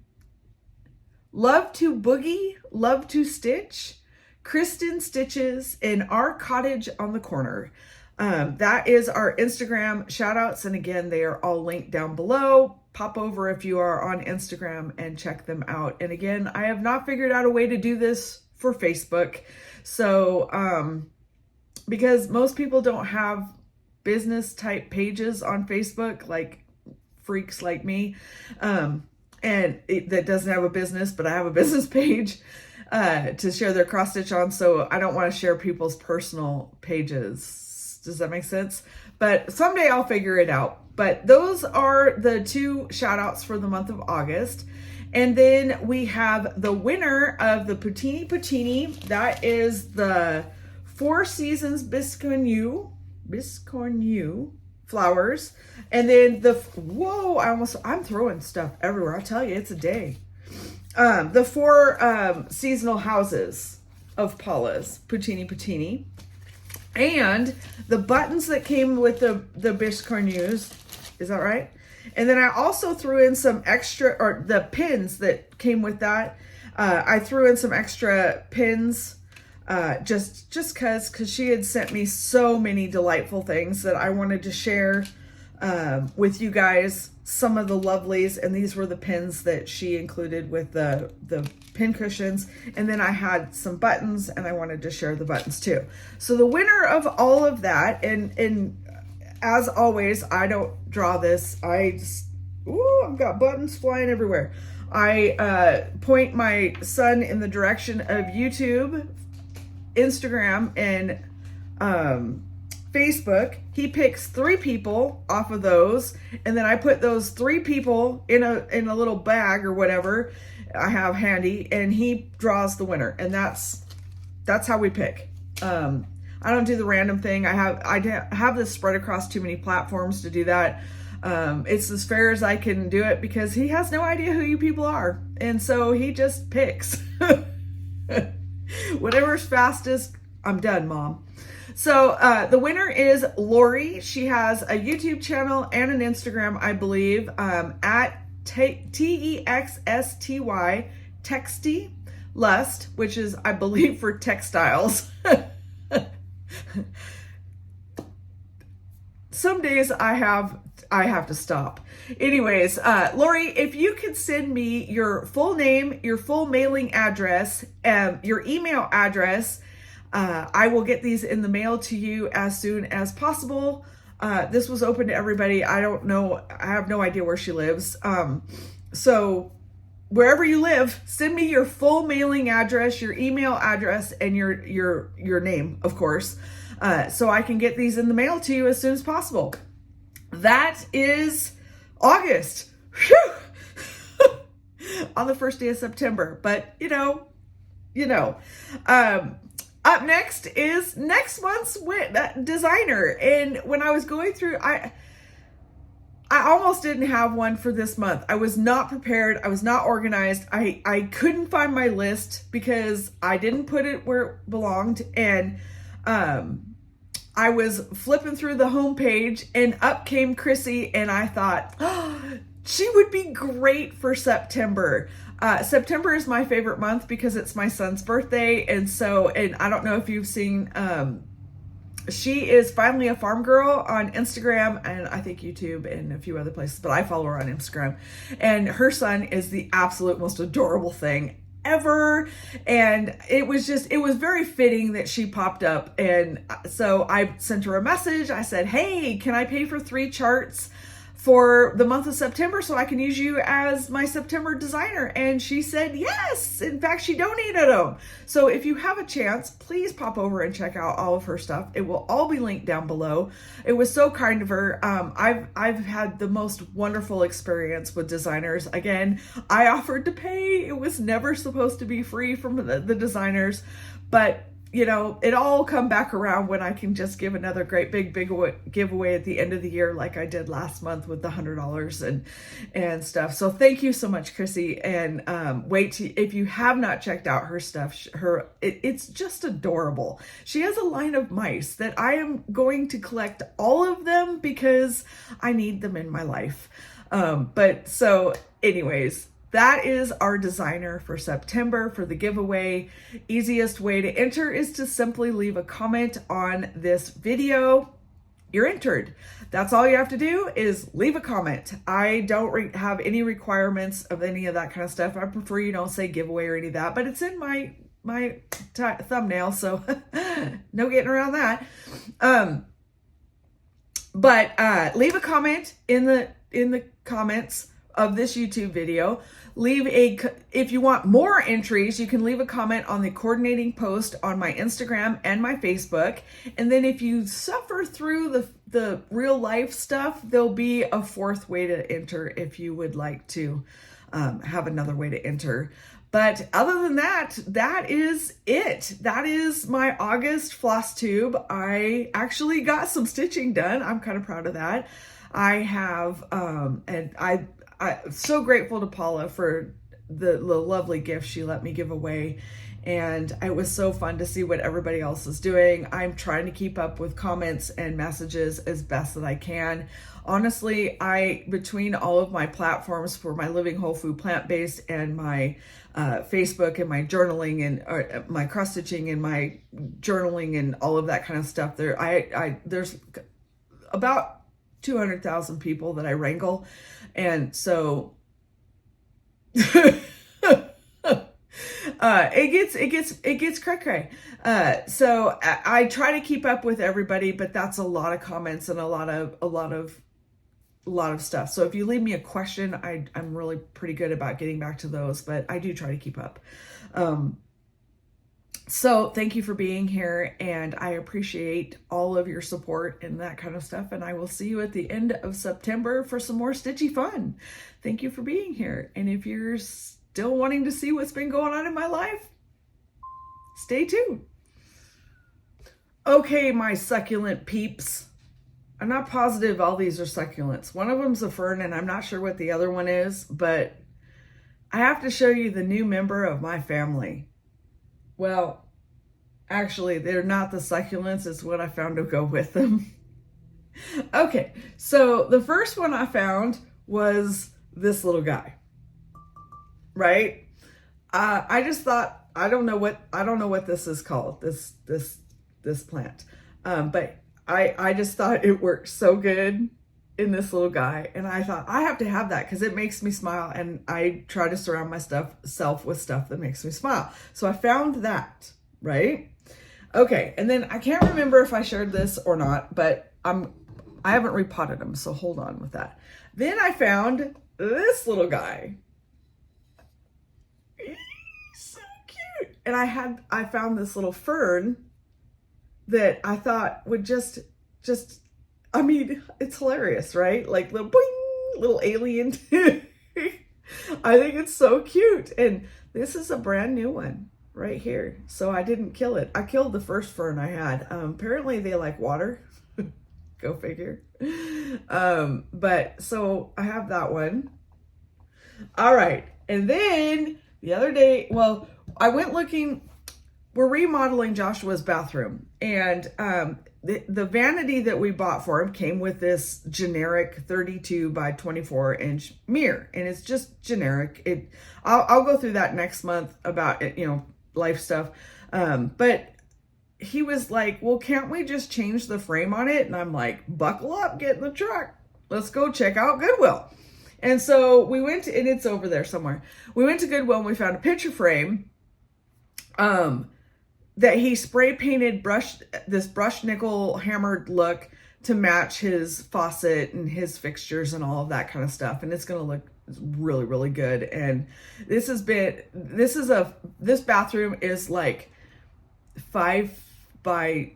Love to Boogie, Love to Stitch, Kristen Stitches, and Our Cottage on the Corner. That is our Instagram shout outs. And again, they are all linked down below. Pop over if you are on Instagram and check them out. And again, I have not figured out a way to do this for Facebook. So, because most people don't have business type pages on Facebook, like freaks like me, that doesn't have a business, but I have a business page to share their cross stitch on. So I don't want to share people's personal pages. Does that make sense? But someday I'll figure it out. But those are the two shout outs for the month of August. And then we have the winner of the Puntini. That is the Four Seasons Biscornu flowers. And then I'm throwing stuff everywhere. I'll tell you, it's a day. The four seasonal houses of Paula's Puntini. And the buttons that came with the Biscornus. Is that right? And then I also threw in some extra, or the pins that came with that. I threw in some extra pins just because she had sent me so many delightful things that I wanted to share with you guys, some of the lovelies. And these were the pins that she included with the pin cushions. And then I had some buttons, and I wanted to share the buttons too. So the winner of all of that, and as always, I don't draw this. I've got buttons flying everywhere. I point my son in the direction of YouTube, Instagram, and Facebook. He picks 3 people off of those, and then I put those 3 people in a little bag or whatever I have handy, and he draws the winner. And that's how we pick. I don't do the random thing. I have this spread across too many platforms to do that. It's as fair as I can do it because he has no idea who you people are. And so he just picks. Whatever's fastest, I'm done, Mom. So the winner is Lori. She has a YouTube channel and an Instagram, I believe, at TEXSTY, Texty Lust, which is, I believe, for textiles. Some days I have to stop. Anyways, Lori, if you could send me your full name, your full mailing address, your email address, I will get these in the mail to you as soon as possible. This was open to everybody. I don't know. I have no idea where she lives. So wherever you live, send me your full mailing address, your email address, and your name, of course, so I can get these in the mail to you as soon as possible. That is August. Whew. On the first day of September, but you know. Up next is next month's designer, and when I was going through, I almost didn't have one for this month. I was not prepared. I was not organized. I couldn't find my list because I didn't put it where it belonged. And I was flipping through the homepage, and up came Chrissy, and I thought, oh, she would be great for September. September is my favorite month because it's my son's birthday. And I don't know if you've seen she is finally a farm girl on Instagram and I think YouTube and a few other places, but I follow her on Instagram. And her son is the absolute most adorable thing ever. And it was very fitting that she popped up. And so I sent her a message. I said, hey, can I pay for 3 charts for the month of September so I can use you as my September designer? And she said yes. In fact, she donated them. So if you have a chance, please pop over and check out all of her stuff. It will all be linked down below. It was so kind of her. I've had the most wonderful experience with designers. Again, I offered to pay. It was never supposed to be free from the designers, but you know, it all come back around when I can just give another great big giveaway at the end of the year, like I did last month with the $100 and stuff. So thank you so much, Chrissy. And if you have not checked out her stuff, it's just adorable. She has a line of mice that I am going to collect all of them because I need them in my life. But so anyways, that is our designer for September for the giveaway. Easiest way to enter is to simply leave a comment on this video. You're entered. That's all you have to do is leave a comment. I don't have any requirements of any of that kind of stuff. I prefer you don't say giveaway or any of that, but it's in my thumbnail, so no getting around that. But leave a comment in the comments of this YouTube video. If you want more entries, you can leave a comment on the coordinating post on my Instagram and my Facebook. And then if you suffer through the real life stuff, there'll be a 4th way to enter if you would like to have another way to enter. But other than that, that is it. That is my August floss tube. I actually got some stitching done. I'm kind of proud of that. I have, and I'm so grateful to Paula for the lovely gift she let me give away. And it was so fun to see what everybody else is doing. I'm trying to keep up with comments and messages as best that I can. Honestly, between all of my platforms for my Living Whole Food Plant-Based and my Facebook and my journaling and my cross-stitching and my journaling and all of that kind of stuff, there's about 200,000 people that I wrangle. And so it gets cray-cray. So I try to keep up with everybody, but that's a lot of comments and a lot of stuff. So if you leave me a question, I'm really pretty good about getting back to those, but I do try to keep up. So thank you for being here, and I appreciate all of your support and that kind of stuff. And I will see you at the end of September for some more stitchy fun. Thank you for being here. And if you're still wanting to see what's been going on in my life, stay tuned. Okay, my succulent peeps. I'm not positive all these are succulents. One of them's a fern, and I'm not sure what the other one is, but I have to show you the new member of my family. Well, actually, they're not the succulents. It's what I found to go with them. Okay, so the first one I found was this little guy, right? I just thought, I don't know what this is called, this plant. But I just thought it worked so good in this little guy. And I thought I have to have that because it makes me smile. And I try to surround myself with stuff that makes me smile. So I found that, right? Okay. And then I can't remember if I shared this or not, but I haven't repotted them. So hold on with that. Then I found this little guy. He's so cute. And I found this little fern that I thought would just, I mean, it's hilarious, right? Like little boing, little alien. I think it's so cute. And this is a brand new one right here. So I didn't kill it. I killed the first fern I had. Apparently they like water. Go figure. But so I have that one. All right. And then the other day, well, I went looking, we're remodeling Joshua's bathroom, and the vanity that we bought for him came with this generic 32 by 24 inch mirror, and it's just generic. I'll go through that next month about it, life stuff. But he was like, well, can't we just change the frame on it? And I'm like, buckle up, get in the truck. Let's go check out Goodwill. And so we went to, and it's over there somewhere. We went to Goodwill and we found a picture frame that he spray painted this brushed nickel hammered look to match his faucet and his fixtures and all of that kind of stuff. And it's going to look really, really good. And this bathroom is like 5 by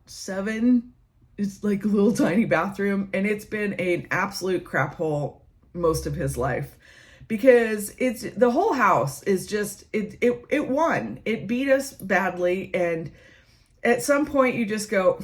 7. It's like a little tiny bathroom, and it's been an absolute crap hole most of his life, because the whole house is just, it won. It beat us badly, and at some point you just go,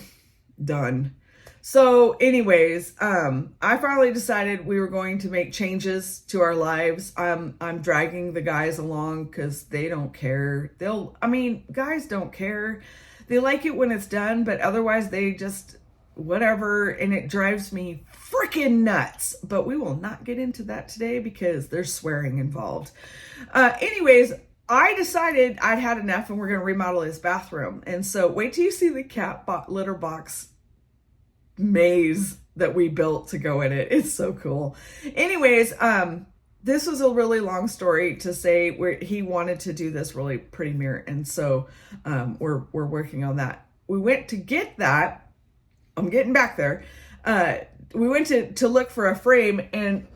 done. So anyways, I finally decided we were going to make changes to our lives. I'm dragging the guys along because they don't care. Guys don't care. They like it when it's done, but otherwise they just, whatever, and it drives me freaking nuts. But we will not get into that today because there's swearing involved. Anyways, I decided I'd had enough and we're going to remodel this bathroom. And so wait till you see the cat litter box maze that we built to go in it. It's so cool. Anyways, this was a really long story to say where he wanted to do this really pretty mirror. And so we're working on that. We went to get that. I'm getting back there. We went to look for a frame, and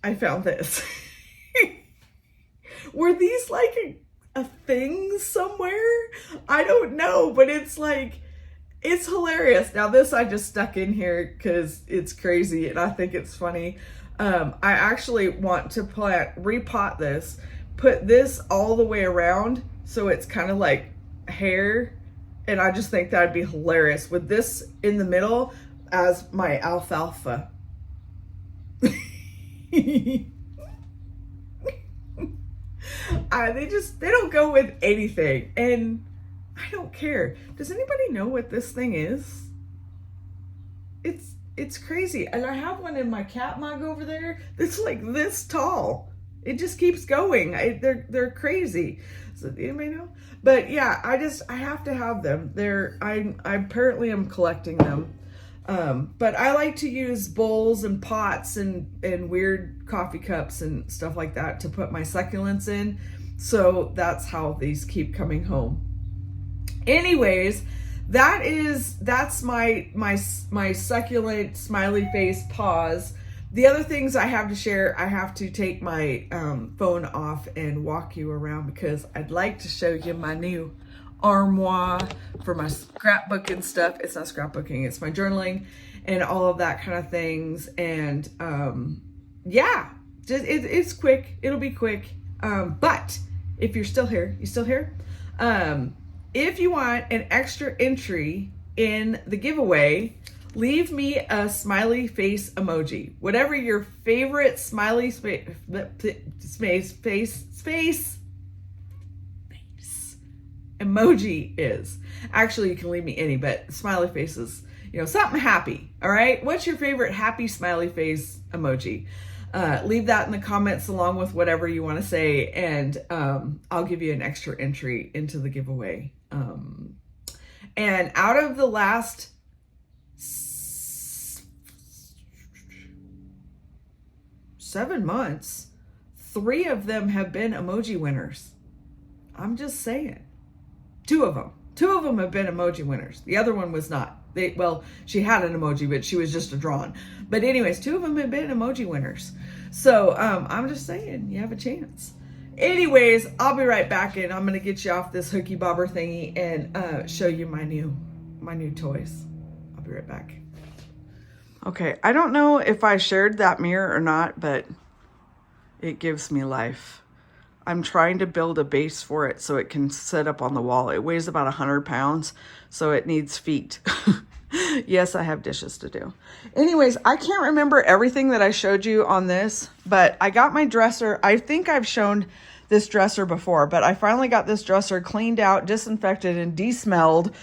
I found this. Were these like a thing somewhere? I don't know, but it's like, it's hilarious. Now this I just stuck in here because it's crazy and I think it's funny. I actually want to repot this, put this all the way around so it's kind of like hair, and I just think that'd be hilarious with this in the middle as my alfalfa. They don't go with anything, and I don't care. Does anybody know what this thing is? It's crazy. And I have one in my cat mug over there that's like this tall. It just keeps going. They're crazy. So anybody know? But yeah, I have to have them. I apparently am collecting them. But I like to use bowls and pots and weird coffee cups and stuff like that to put my succulents in. So that's how these keep coming home. Anyways, that's my succulent smiley face pause. The other things I have to share, I have to take my phone off and walk you around because I'd like to show you my new armoire for my scrapbooking stuff. It's not scrapbooking, it's my journaling and all of that kind of things. And yeah, it's quick. It'll be quick. But if you're still here, if you want an extra entry in the giveaway, leave me a smiley face emoji. Whatever your favorite smiley face emoji is. Actually, you can leave me any, but smiley faces, something happy. All right. What's your favorite happy smiley face emoji? Leave that in the comments along with whatever you want to say, and I'll give you an extra entry into the giveaway. And out of the last 7 months, 3 of them have been emoji winners. I'm just saying. 2 of them have been emoji winners. The other one was not. She had an emoji, but she was just a drawn. But anyways, 2 of them have been emoji winners. So I'm just saying, you have a chance. Anyways, I'll be right back, and I'm gonna get you off this hooky bobber thingy and show you my new toys. I'll be right back. Okay, I don't know if I shared that mirror or not, but it gives me life. I'm trying to build a base for it so it can sit up on the wall. It weighs about 100 pounds, so it needs feet. Yes, I have dishes to do. Anyways, I can't remember everything that I showed you on this, but I got my dresser. I think I've shown this dresser before, but I finally got this dresser cleaned out, disinfected, and de-smelled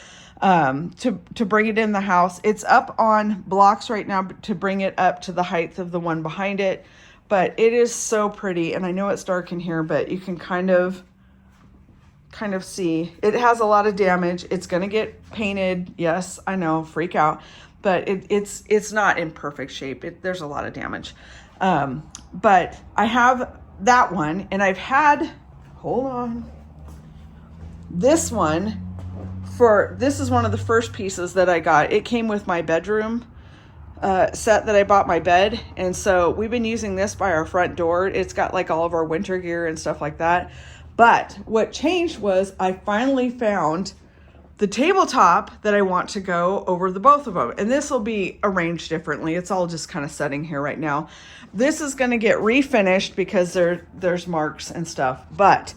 to bring it in the house. It's up on blocks right now to bring it up to the height of the one behind it. But it is so pretty, and I know it's dark in here, but you can kind of kind of see. It has a lot of damage. It's going to get painted. Yes, I know, freak out, but it's not in perfect shape. There's a lot of damage. But I have that one, and I've had, hold on, this one this is one of the first pieces that I got. It came with my bedroom set that I bought my bed. And so we've been using this by our front door. It's got like all of our winter gear and stuff like that. But what changed was I finally found the tabletop that I want to go over the both of them. And this will be arranged differently. It's all just kind of setting here right now. This is going to get refinished because there's marks and stuff. But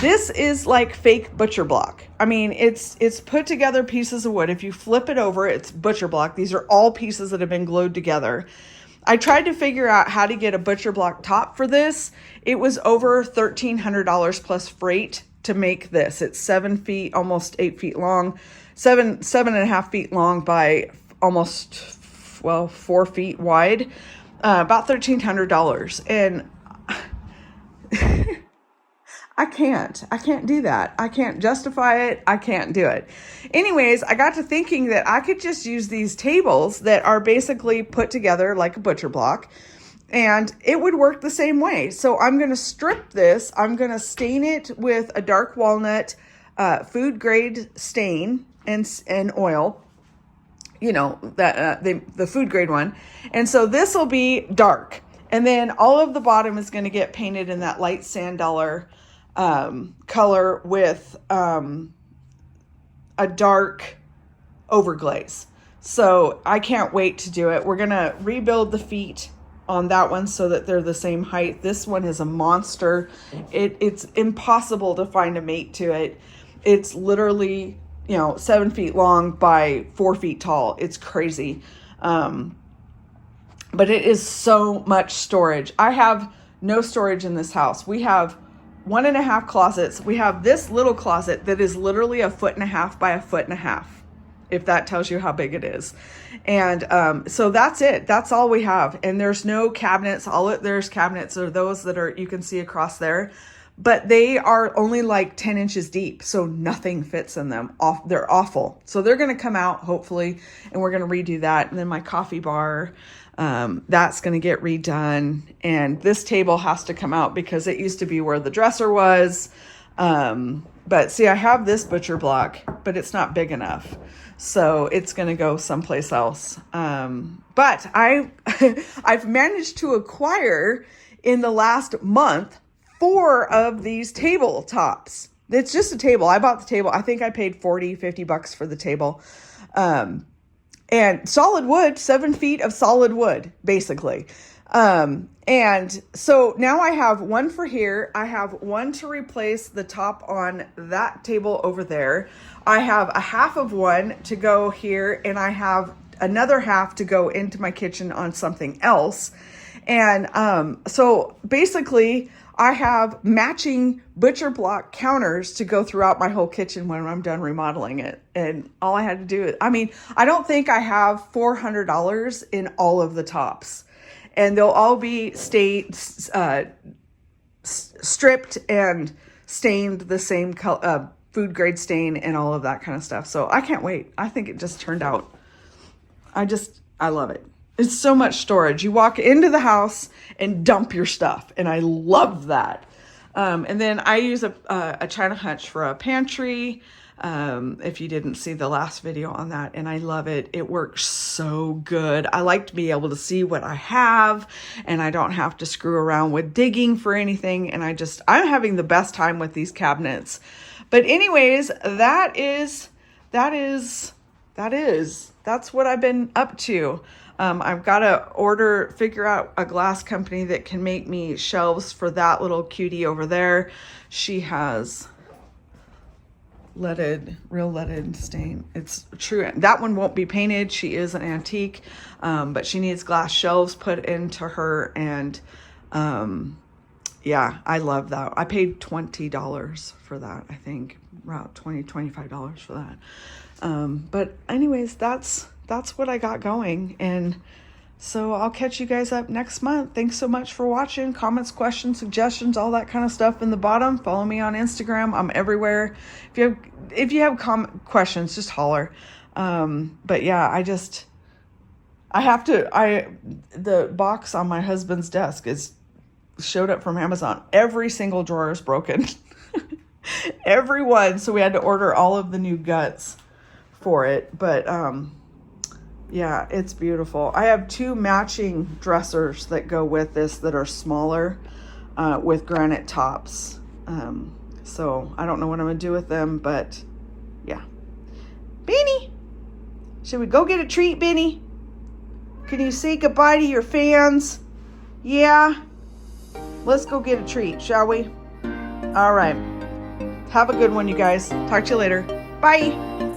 this is like fake butcher block. I mean, it's put together pieces of wood. If you flip it over, it's butcher block. These are all pieces that have been glued together. I tried to figure out how to get a butcher block top for this. It was over $1,300 plus freight to make this. It's 7 feet, almost 8 feet long, 7.5 feet long by almost, well, 4 feet wide, about $1,300. And I can't do that. I can't justify it. I can't do it. Anyways, I got to thinking that I could just use these tables that are basically put together like a butcher block, and it would work the same way. So I'm going to strip this. I'm going to stain it with a dark walnut food grade stain and oil, you know, that the food grade one. And so this will be dark. And then all of the bottom is going to get painted in that light sand dollar color with a dark overglaze. So I can't wait to do it. We're going to rebuild the feet on that one so that they're the same height. This one is a monster. It's impossible to find a mate to it. It's literally, 7 feet long by 4 feet tall. It's crazy. But it is so much storage. I have no storage in this house. We have 1.5 closets. We have this little closet that is literally 1.5 feet by 1.5 feet, if that tells you how big it is. And so that's it. That's all we have. And there's no cabinets. There's cabinets are those that you can see across there, but they are only like 10 inches deep. So nothing fits in them. They're awful. So they're going to come out hopefully, and we're going to redo that. And then my coffee bar, that's going to get redone. And this table has to come out because it used to be where the dresser was. But see, I have this butcher block, but it's not big enough. So it's going to go someplace else. But I've managed to acquire in the last month 4 of these tabletops. It's just a table. I bought the table. I think I paid $40-50 for the table. And solid wood, 7 feet of solid wood, basically. And so now I have one for here. I have one to replace the top on that table over there. I have a half of one to go here, and I have another half to go into my kitchen on something else. And so basically I have matching butcher block counters to go throughout my whole kitchen when I'm done remodeling it. And all I had to do is, I don't think I have $400 in all of the tops. And they'll all be stripped and stained the same color, food grade stain and all of that kind of stuff. So I can't wait. I think it just turned out. I love it. It's so much storage. You walk into the house and dump your stuff. And I love that. And then I use a China hutch for a pantry. If you didn't see the last video on that, and I love it. It works so good. I like to be able to see what I have, and I don't have to screw around with digging for anything. And I'm having the best time with these cabinets. But anyways, that's what I've been up to. I've got to figure out a glass company that can make me shelves for that little cutie over there. She has real leaded stain. It's true. That one won't be painted. She is an antique, but she needs glass shelves put into her. And yeah, I love that. I paid $20 for that. I think around $25 for that. But anyways, that's what I got going. And So I'll catch you guys up next month. Thanks so much for watching. Comments, questions, suggestions, all that kind of stuff in the bottom. Follow me on Instagram. I'm everywhere. If you have questions, just holler. But yeah, the box on my husband's desk showed up from Amazon. Every single drawer is broken. Every one. So we had to order all of the new guts for it. But yeah, it's beautiful. I have 2 matching dressers that go with this that are smaller with granite tops. So I don't know what I'm going to do with them, but yeah. Benny, should we go get a treat, Benny? Can you say goodbye to your fans? Yeah? Let's go get a treat, shall we? All right. Have a good one, you guys. Talk to you later. Bye.